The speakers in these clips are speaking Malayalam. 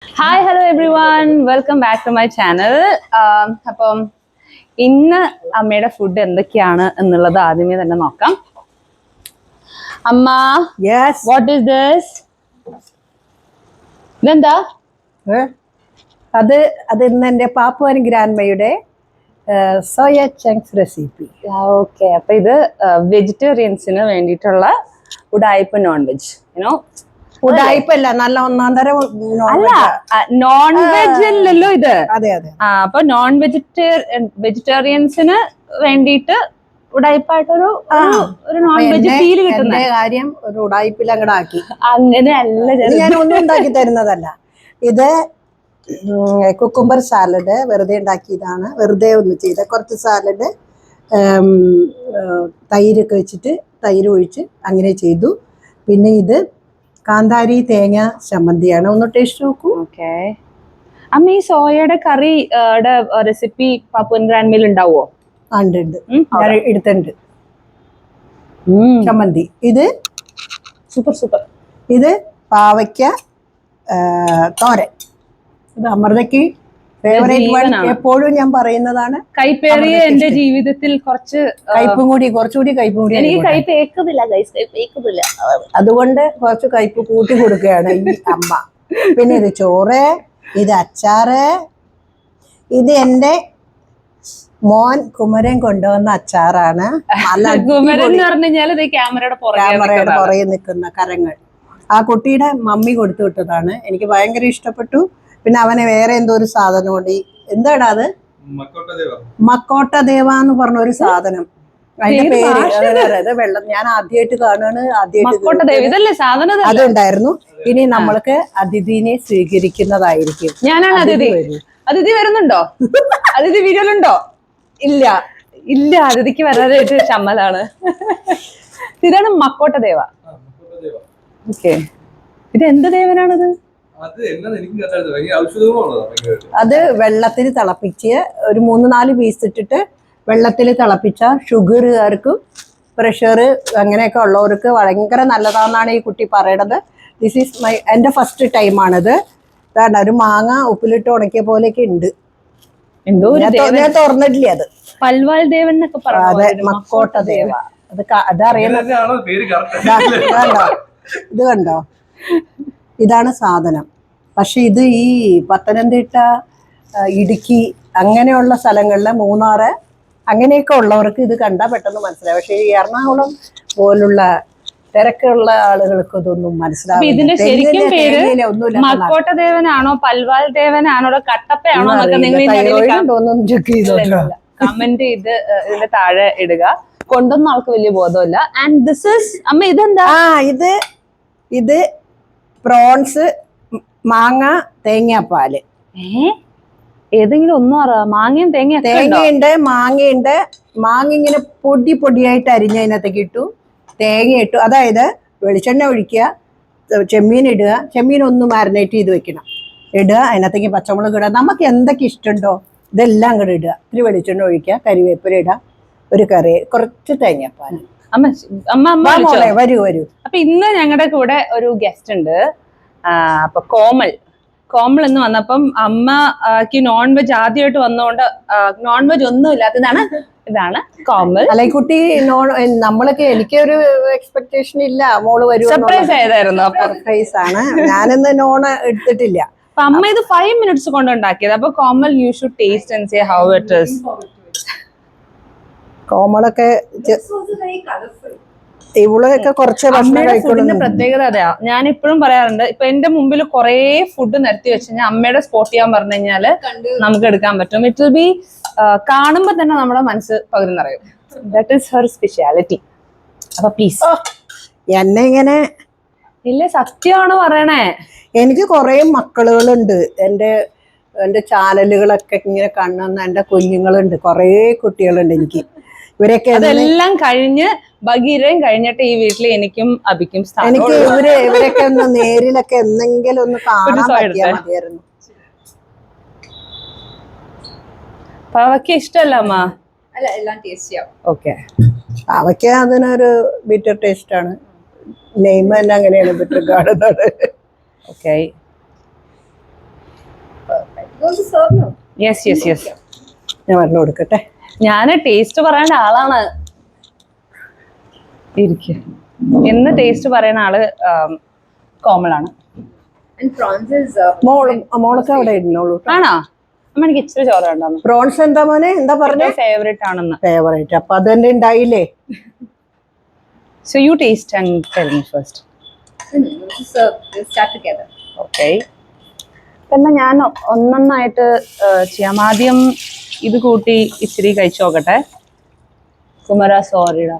Hi hello everyone welcome back to my channel. അപ്പം ഇന്ന് അമ്മയുടെ ഫുഡ് എന്തൊക്കെയാണ് എന്നുള്ളത് ആദ്യമേ തന്നെ നോക്കാം. അമ്മ, വാട്ട് ഈസ് ദിസ്? ഇതെന്താ? അത് ഇന്ന് എൻ്റെ പാപ്പുവൻ ഗ്രാൻഡ്മയുടെ സോയ ചങ്ക്സ് റെസിപ്പി. ഓക്കെ, അപ്പൊ ഇത് വെജിറ്റേറിയൻസിന് വേണ്ടിയിട്ടുള്ള ഉഡായിപ്പ് നോൺ വെജ്. യുനോ, ഉഡായിപ്പല്ല, നല്ല ഒന്നാം തരം അല്ല, നോൺ വെജ് അല്ലല്ലോ ഇത്. അതെ അതെ. അപ്പൊ നോൺ വെജിറ്റേറിയൻസിന് വേണ്ടിയിട്ട് ഉടായ്പായിട്ടൊരു നോൺ വെജ് ഫീൽ കിട്ടുന്ന കാര്യം ഒരു ഉഡായിപ്പിൽ അങ്ങോട്ട് ആക്കി. അങ്ങനെയല്ല, ഞാൻ ഒന്നും ഉണ്ടാക്കി തരുന്നതല്ല. ഇത് കുക്കുംബർ സാലഡ് വെറുതെ ഉണ്ടാക്കിയതാണ്. വെറുതെ ഒന്ന് ചെയ്ത കുറച്ച് സാലഡ് തൈരൊക്കെ വെച്ചിട്ട് തൈര് ഒഴിച്ച് അങ്ങനെ ചെയ്തു. പിന്നെ ഇത് കാന്താരി തേങ്ങ ചമ്മന്തിയാണ്. ഒന്ന് ടേസ്റ്റ് നോക്കൂ. ഓക്കെ അമ്മ, ഈ സോയയുടെ കറിയുടെ റെസിപ്പി പാപ്പുവൻ ഗ്രാൻഡ്മയിൽ ഉണ്ടാവോ? ഉണ്ട്, ഞാൻ എടുത്തിട്ടുണ്ട്. ചമ്മന്തി ഇത് സൂപ്പർ സൂപ്പർ. ഇത് പാവയ്ക്ക തോരൻ. ഇത് അമൃതയ്ക്ക് ഫേവറേറ്റ് വൺ. എപ്പോഴും ഞാൻ പറയുന്നതാണ്. കൈപ്പേറിയ എന്റെ ജീവിതത്തിൽ കുറച്ചുകൂടി കയ്പും കൂടി എനിക്ക് കൈപ്പേക്കുന്നില്ല ഗൈസ്, കൈപ്പേക്കുന്നില്ല. അതുകൊണ്ട് കുറച്ച് കയ്പ് കൂട്ടി കൊടുക്കുകയാണ് ഈ അമ്മ. പിന്നെ ഇത് ചോറ്, ഇത് അച്ചാറ്, ഇത് എൻ്റെ മോൻ കുമരൻ കൊണ്ടുവന്ന അച്ചാറാണ്. ക്യാമറയുടെ പുറകെ നിൽക്കുന്ന കരങ്ങൾ ആ കുട്ടിയുടെ മമ്മി കൊടുത്തു വിട്ടതാണ്. എനിക്ക് ഭയങ്കര ഇഷ്ടപ്പെട്ടു. പിന്നെ അവനെ വേറെ എന്തോ ഒരു സാധനം കൊണ്ട്, എന്താണ് അത്, മക്കോട്ട ദേവ എന്ന് പറഞ്ഞ ഒരു സാധനം. അതിന്റെ പേര് വെള്ളം ഞാൻ ആദ്യമായിട്ട് കാണുകയാണ്. അതുണ്ടായിരുന്നു. ഇനി നമ്മൾക്ക് അതിഥിനെ സ്വീകരിക്കുന്നതായിരിക്കും. ഞാനാണ് അതിഥി. അതിഥി വരുന്നുണ്ടോ? അതിഥി വീഡിയോയിലുണ്ടോ? ഇല്ല ഇല്ല, അതിഥിക്ക് വരാനായിട്ട് ചമ്മലാണ്. ഇതാണ് മക്കോട്ട ദേവ. ഓക്കെ, ഇത് എന്ത് ദേവനാണത്? അത് വെള്ളത്തിൽ തിളപ്പിച്ച് ഒരു 3-4 പീസ് ഇട്ടിട്ട് വെള്ളത്തിൽ തിളപ്പിച്ച ഷുഗറുകാർക്കും പ്രഷർ അങ്ങനെയൊക്കെ ഉള്ളവർക്ക് ഭയങ്കര നല്ലതാണെന്നാണ് ഈ കുട്ടി പറയണത്. ദിസ് ഈസ് എൻ്റെ ഫസ്റ്റ് ടൈമാണിത്. അതാണ് ഒരു മാങ്ങ ഉപ്പിലിട്ട് ഉണക്കിയ പോലെയൊക്കെ ഉണ്ട്. എന്തോ ഞാൻ തുറന്നിട്ടില്ല. അത് പൽവാൽ ദേവൻ എന്നൊക്കെ പറഞ്ഞു. മക്കോട്ട ദേവ. അതറിയുന്നത് കണ്ടോ? ഇത് കണ്ടോ? ഇതാണ് സാധനം. പക്ഷെ ഇത് ഈ പത്തനംതിട്ട, ഇടുക്കി അങ്ങനെയുള്ള സ്ഥലങ്ങളിലെ, മൂന്നാറ് അങ്ങനെയൊക്കെ ഉള്ളവർക്ക് ഇത് കണ്ടാൽ പെട്ടെന്ന് മനസ്സിലാവും. പക്ഷെ ഈ എറണാകുളം പോലുള്ള തിരക്കുള്ള ആളുകൾക്ക് ഇതൊന്നും മനസ്സിലാവില്ല. ഇതിന്റെ ശരിക്കും പേര് മക്കോട്ട ദേവനാണോ പൽവാൽ ദേവനാണോ കട്ടപ്പയാണോ എന്നൊക്കെ നിങ്ങൾ കമന്റ് ചെയ്ത് ഇതിന്റെ താഴെ ഇടുക. കൊണ്ടൊന്നും ആൾക്ക് വലിയ ബോധമില്ല. ആൻഡ് ദിസ് ഈസ് അമ്മ, ഇതെന്താ? ഇത് പ്രോൺസ്, മാങ്ങ, തേങ്ങാപ്പാല്. ഏതെങ്കിലും ഒന്നും അറിയാം? മാങ്ങയും തേങ്ങയുണ്ട്, മാങ്ങയുണ്ട്. മാങ്ങ ഇങ്ങനെ പൊടിയായിട്ട് അരിഞ്ഞതിനകത്തേക്ക് ഇട്ടു, തേങ്ങ ഇട്ടു. അതായത് വെളിച്ചെണ്ണ ഒഴിക്കുക, ചെമ്മീൻ ഇടുക, ചെമ്മീൻ ഒന്ന് മാരിനേറ്റ് ചെയ്ത് വെക്കണം, ഇടുക, അതിനകത്തേക്ക് പച്ചമുളക് ഇടുക, നമുക്ക് എന്തൊക്കെ ഇഷ്ടമുണ്ടോ ഇതെല്ലാം കൂടെ ഇടുക. ഇത്തിരി വെളിച്ചെണ്ണ ഒഴിക്കുക, കരിവേപ്പില ഇടുക, ഒരു കറി, കുറച്ച് തേങ്ങാപ്പാല്. വരൂ. അപ്പൊ ഇന്ന് ഞങ്ങളുടെ കൂടെ ഒരു ഗസ്റ്റ് ഉണ്ട്. അപ്പൊ കോമൾ എന്ന് വന്നപ്പം അമ്മക്ക് നോൺ വെജ് ആദ്യമായിട്ട് വന്നോണ്ട് നോൺ വെജ് ഒന്നും ഇല്ലാത്തതാണ്. ഇതാണ് കോമൾ. അല്ല, ഈ കുട്ടി നമ്മളൊക്കെ, എനിക്കൊരു എക്സ്പെക്ടേഷൻ ഇല്ല മോള് വരും. സർപ്രൈസ് ആയതായിരുന്നു. സർപ്രൈസ് ആണ്. ഞാനിന്ന് നോൺ എടുത്തിട്ടില്ല. അപ്പൊ അമ്മ ഇത് 5 minutes കൊണ്ട് ഉണ്ടാക്കിയത്. അപ്പൊ Komal, you should taste and say how it is. കോമളൊക്കെ ഇവളൊക്കെ കുറച്ച് ഭക്ഷണം കഴിക്കുന്ന പ്രത്യേകത അതെയാ. ഞാൻ ഇപ്പോഴും പറയാറുണ്ട്, ഇപ്പൊ എന്റെ മുമ്പിൽ കുറെ ഫുഡ് നിരത്തി വെച്ച് കഴിഞ്ഞാൽ അമ്മയുടെ സ്പോട്ട് ചെയ്യാൻ പറഞ്ഞു കഴിഞ്ഞാല് നമുക്ക് എടുക്കാൻ പറ്റും. ഇറ്റ് വിൽ ബി കാണുമ്പോ തന്നെ നമ്മുടെ മനസ്സ് പകരുന്നറിയും. That is her speciality. അപ്പൊ പ്ലീസ് എന്നെ ഇങ്ങനെ ഇല്ല, സത്യമാണ് പറയണേ. എനിക്ക് കുറെ മക്കളുകളുണ്ട്. എൻ്റെ ചാനലുകളൊക്കെ ഇങ്ങനെ കാണുന്ന എൻ്റെ കുഞ്ഞുങ്ങളുണ്ട്. കുറെ കുട്ടികളുണ്ട് എനിക്ക്. ഇവരൊക്കെ അതെല്ലാം കഴിഞ്ഞ് ഭഗീരയും കഴിഞ്ഞിട്ട് ഈ വീട്ടിൽ എനിക്കും അഭിക്കും എനിക്ക് ഇവരൊക്കെ ഒന്ന് നേരിലൊക്കെ എന്തെങ്കിലും ഒന്ന് കാണാൻ പറ്റിയാൽ മതിയായിരുന്നു. പാവയ്ക്ക ഇഷ്ടമല്ല അമ്മ? അല്ല, എല്ലാം ടേസ്റ്റിയാ. ഓക്കെ, പാവയ്ക്ക അതിനൊരു ബിറ്റർ ടേസ്റ്റ് ആണ്. നെയ്മ് തന്നെ അങ്ങനെയാണ് ബിറ്റർ കാണുന്നത്. Okay, yes yes yes. ഞാൻ പറഞ്ഞു കൊടുക്കട്ടെ. ഞാൻ ടേസ്റ്റ് പറയേണ്ട ആളാണ്. ഇരിക്കും എന്ന് ടേസ്റ്റ് പറയുന്ന ആള് കോമളാണ്. മോളൊക്കെ അവിടെ ഇരുന്നോളൂ. ആണോ? അമ്മ എനിക്ക് ഇച്ചിരി ചോറ് ഉണ്ടാവും. പ്രോൺസ് എന്താ മോനെ, എന്താ പറഞ്ഞ ഫേവറേറ്റ് ആണെന്ന്. ഫേവറേറ്റ്. അപ്പൊ അത് തന്നെ ഉണ്ടായില്ലേ. So you taste and tell me first. Okay. എന്നാ ഞാൻ ഒന്നൊന്നായിട്ട് ചെയ്യാം. ആദ്യം ഇത് കൂട്ടി ഇച്ചിരി കഴിച്ചു നോക്കട്ടെ. കുമര സോറിഡ.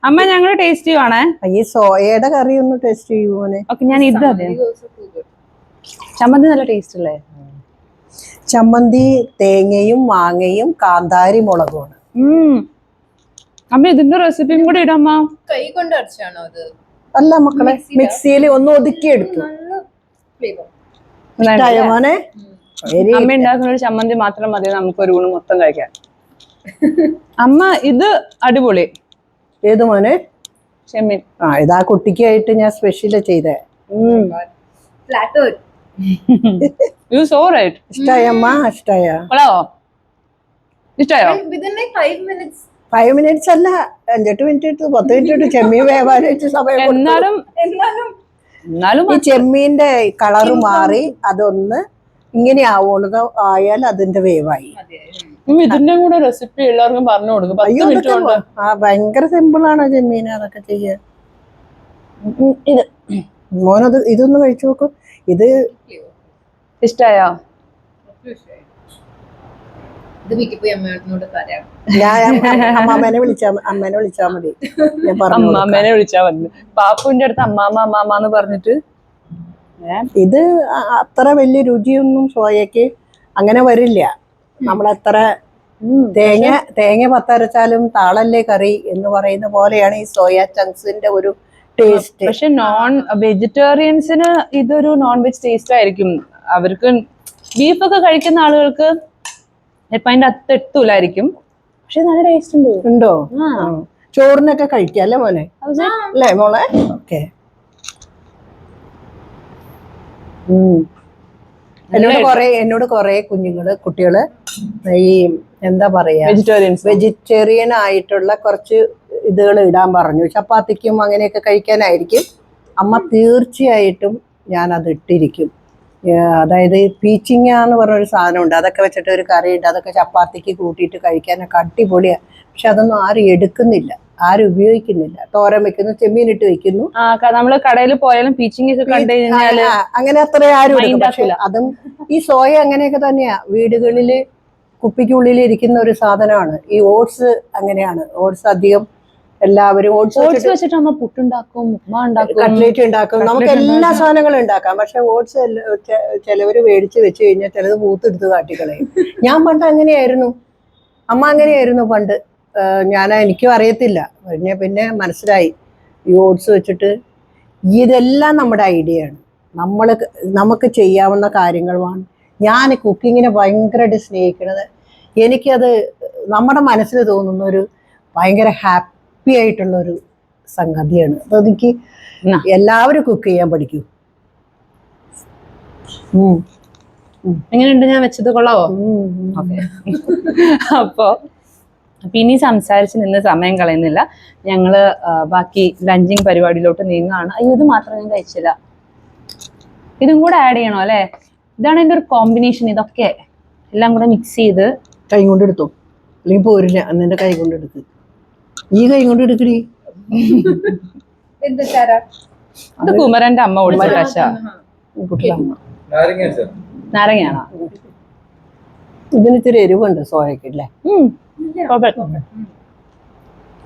അമ്മ ഞങ്ങൾ ടേസ്റ്റ് ചെയ്യുവാണേ. ഈ സോയയുടെ കറി ഒന്ന് ടേസ്റ്റ് ചെയ്യൂ മോനെ. ഓക്കെ, ഞാൻ ഇത് അതെ. ചമ്മന്തി നല്ല ടേസ്റ്റ് അല്ലേ? ചമ്മന്തി തേങ്ങയും മാങ്ങയും കാന്താരി മുളകുമാണ്. അമ്മ ഇതിന്റെ റെസിപ്പിയും കൂടി ഇടമ്മ. കൈ കൊണ്ട് അടിച്ചാണോ അത്? അല്ല മക്കളെ, മിക്സിയിൽ ഒന്ന് ഒതുക്കി എടുത്തു. ഇഷ്ടായോ മോനെ? അമ്മ ഉണ്ടാക്കുന്ന ഒരു ചമ്മന്തി മാത്രം മതി നമുക്ക് ഒരു ഊണ് മൊത്തം കഴിക്കാൻ. അമ്മ ഇത് അടിപൊളി. ഏത് മോനെ? ചെമ്മീൻ. ആ, ഇതാ കുട്ടിക്കായിട്ട് ഞാൻ സ്പെഷ്യല് ചെയ്തേ. You so right. ഇഷ്ടായോ അമ്മ? ഇഷ്ടായോ? ഇഷ്ടായോ? 5 minutes അല്ല, 5-8 മിനിറ്റ് ഇട്ടു, 10 മിനിറ്റ് ഇട്ടു. ചെമ്മീൻ വേവാനായിട്ട് സമയം. എന്നാലും ഈ ചെമ്മീന്റെ കളറ് മാറി അതൊന്ന് ഇങ്ങനെ ആവുന്നത് ആയാൽ അതിന്റെ വേവായി. ഇതിന്റെ കൂടെ റെസിപ്പി എല്ലാവർക്കും പറഞ്ഞു കൊടുക്കും. 10 മിനിറ്റ് കൊണ്ട്. ആ, ഭയങ്കര സിമ്പിൾ ആണ് ചെമ്മീൻ അതൊക്കെ ചെയ്യാൻ. ഇത് മോനത് ഇതൊന്ന് കഴിച്ചു നോക്കും. ഇത് ഇഷ്ടായോ? ഞാൻ അമ്മേനെ വിളിച്ചാ മതി. ഞാൻ പറഞ്ഞു അമ്മാമ്മേനെ വിളിച്ചാ മതി. പാപ്പുവിന്റെ അടുത്ത് അമ്മാമ്മ അമ്മാമ്മന്ന് പറഞ്ഞിട്ട്. ഇത് അത്ര വലിയ രുചിയൊന്നും സോയക്ക് അങ്ങനെ വരില്ല. നമ്മളെത്ര തേങ്ങ പത്തരച്ചാലും താളല്ലേ കറി എന്ന് പറയുന്ന പോലെയാണ് ഈ സോയ ചങ്ക്സിന്റെ ഒരു ടേസ്റ്റ്. പക്ഷെ നോൺ വെജിറ്റേറിയൻസിന് ഇതൊരു നോൺ വെജ് ടേസ്റ്റ് ആയിരിക്കും. അവർക്ക് ബീഫൊക്കെ കഴിക്കുന്ന ആളുകൾക്ക് ചിലപ്പോ അതിന്റെ അത്ത് എത്തൂലായിരിക്കും. പക്ഷെ നല്ല ടേസ്റ്റ് ഉണ്ടോ? ചോറിനൊക്കെ കഴിക്കാം അല്ലേ മോനെ? അല്ലേ മോളെ? ഓക്കെ. എന്നോട് കുറെ കുട്ടികള് ഈ എന്താ പറയാ, വെജിറ്റേറിയൻ ആയിട്ടുള്ള കുറച്ച് ഇതുകൾ ഇടാൻ പറഞ്ഞു. ചപ്പാത്തിക്കും അങ്ങനെയൊക്കെ കഴിക്കാനായിരിക്കും. അമ്മ തീർച്ചയായിട്ടും ഞാൻ അത് ഇട്ടിരിക്കും. അതായത് പീച്ചിങ്ങ എന്ന് പറഞ്ഞൊരു സാധനമുണ്ട്, അതൊക്കെ വെച്ചിട്ട് ഒരു കറിയുണ്ട്. അതൊക്കെ ചപ്പാത്തിക്ക് കൂട്ടിയിട്ട് കഴിക്കാനൊക്കെ അടിപൊളിയാണ്. പക്ഷെ അതൊന്നും ആരും എടുക്കുന്നില്ല, ആരും ഉപയോഗിക്കുന്നില്ല. തോരൻ വെക്കുന്നു, ചെമ്മീൻ ഇട്ട് വെക്കുന്നു. നമ്മള് കടയിൽ പോയാലും പീച്ചിങ് അങ്ങനെ അത്ര ആരും എടുക്കും. പക്ഷെ അതും ഈ സോയ അങ്ങനെയൊക്കെ തന്നെയാ. വീടുകളില് കുപ്പിക്കുള്ളിൽ ഇരിക്കുന്ന ഒരു സാധനമാണ്. ഈ ഓട്സ് അങ്ങനെയാണ്. ഓട്സ് അധികം എല്ലാവരും ഓട്സ് വെച്ചിട്ട് അമ്മ പുട്ടുണ്ടാക്കും, ഉപ്മാ ഉണ്ടാക്കും, കട്ട്ലേറ്റ് ഉണ്ടാക്കും. നമുക്ക് എല്ലാ സാധനങ്ങളും ഉണ്ടാക്കാം. പക്ഷെ ഓട്സ് ചിലവര് മേടിച്ച് വെച്ച് കഴിഞ്ഞാൽ ചിലത് പൂത്തെടുത്ത് കാട്ടിക്കളയും. ഞാൻ പണ്ട് അങ്ങനെയായിരുന്നു, അമ്മ അങ്ങനെയായിരുന്നു പണ്ട്. എനിക്കും അറിയത്തില്ല. പിന്നെ മനസ്സിലായി ഈ ഓട്സ് വെച്ചിട്ട്. ഇതെല്ലാം നമ്മുടെ ഐഡിയ ആണ്. നമുക്ക് ചെയ്യാവുന്ന കാര്യങ്ങളുമാണ്. ഞാൻ കുക്കിങ്ങിനെ ഭയങ്കരമായിട്ട് സ്നേഹിക്കുന്നത്. എനിക്കത് നമ്മുടെ മനസ്സിൽ തോന്നുന്ന ഒരു ഭയങ്കര ഹാപ്പി ആയിട്ടുള്ളൊരു സംഗതിയാണ്. അതെനിക്ക് എല്ലാവരും കുക്ക് ചെയ്യാൻ പഠിക്കൂ. എങ്ങനെയുണ്ട് ഞാൻ വെച്ചത്? കൊള്ളാവോ? അപ്പൊ ഇനി സംസാരിച്ച് നിന്ന് സമയം കളയുന്നില്ല. ഞങ്ങള് ബാക്കി ലഞ്ചിങ് പരിപാടിയിലോട്ട് നീങ്ങാണ്. അയ്യോ, ഇത് മാത്രം ഞാൻ കഴിച്ചില്ല, ഇതും കൂടെ ആഡ് ചെയ്യണോ അല്ലെ? ഇതാണ് എന്റെ ഒരു കോമ്പിനേഷൻ. ഇതൊക്കെ എല്ലാം കൂടെ മിക്സ് ചെയ്ത് കൈ കൊണ്ട് എടുത്തോ, അല്ലെങ്കിൽ പോരില്ല. അന്നെ കൈ കൊണ്ട് എടുക്ക്. ഈ കൈ കൊണ്ട് എടുക്കടി. ഇത് കുമരന്റെ അമ്മ ഓടിച്ച കാശ. നാരങ്ങയാണോ? ഇതിന് ഇത്തിരി എരിവുണ്ട് സോയക്കില്ലേ?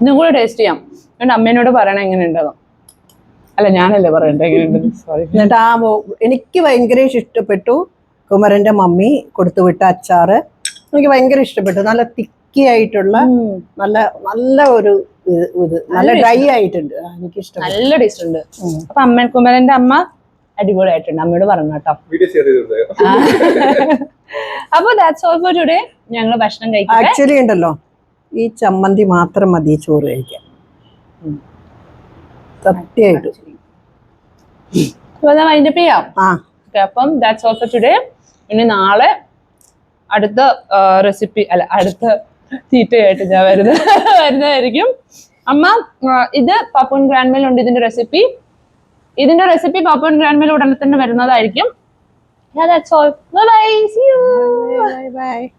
ഇതും കൂടെ ടേസ്റ്റ് ചെയ്യാം. എന്റെ അമ്മേനോട് പറയണേ എങ്ങനെയുണ്ടോ. അല്ല, ഞാനല്ലേ പറയണ്ടേ എങ്ങനെയുണ്ട്. സോറി. എന്നിട്ട് എനിക്ക് ഭയങ്കര ഇഷ്ടപ്പെട്ടു. കുമരന്റെ മമ്മി കൊടുത്തുവിട്ട അച്ചാറ് എനിക്ക് ഭയങ്കര ഇഷ്ടപ്പെട്ടു. നല്ല തിക്കി ആയിട്ടുള്ള നല്ല ഒരു ഇത് നല്ല ഡ്രൈ ആയിട്ടുണ്ട്. എനിക്ക് ഇഷ്ടം, നല്ല ടേസ്റ്റ് ഉണ്ട്. അപ്പൊ കുമരന്റെ അമ്മ അടിപൊളിയായിട്ടുണ്ട്. അമ്മയോട് പറഞ്ഞു കേട്ടോ. അപ്പൊ ദാറ്റ്സ് ഓൾ ഫോർ ടുഡേ. ഞങ്ങൾ ഭക്ഷണം കഴിക്കാം. ആക്ച്വലി ഉണ്ടല്ലോ, ഈ ചമ്മന്തി മാത്രം മതി ചോറ് കഴിക്കാൻ, സത്യമായിട്ടും. വൈൻഡപ്പ് ചെയ്യാം. അപ്പം ദാറ്റ്സ് ഓൾ ഫോർ ടുഡേ. ഇനി നാളെ അടുത്ത റെസിപ്പി അല്ല അടുത്ത തീറ്റയായിട്ട് ഞാൻ വരുന്നതായിരിക്കും. അമ്മ ഇത് പപ്പൻ ഗ്രാൻഡ് മീൽ ഉണ്ട് ഇതിന്റെ റെസിപ്പി പപ്പൻ ഗ്രാൻഡ് മീൽ ഉടനെ തന്നെ വരുന്നതായിരിക്കും. Yeah, that's all. Bye bye. See you. Bye bye.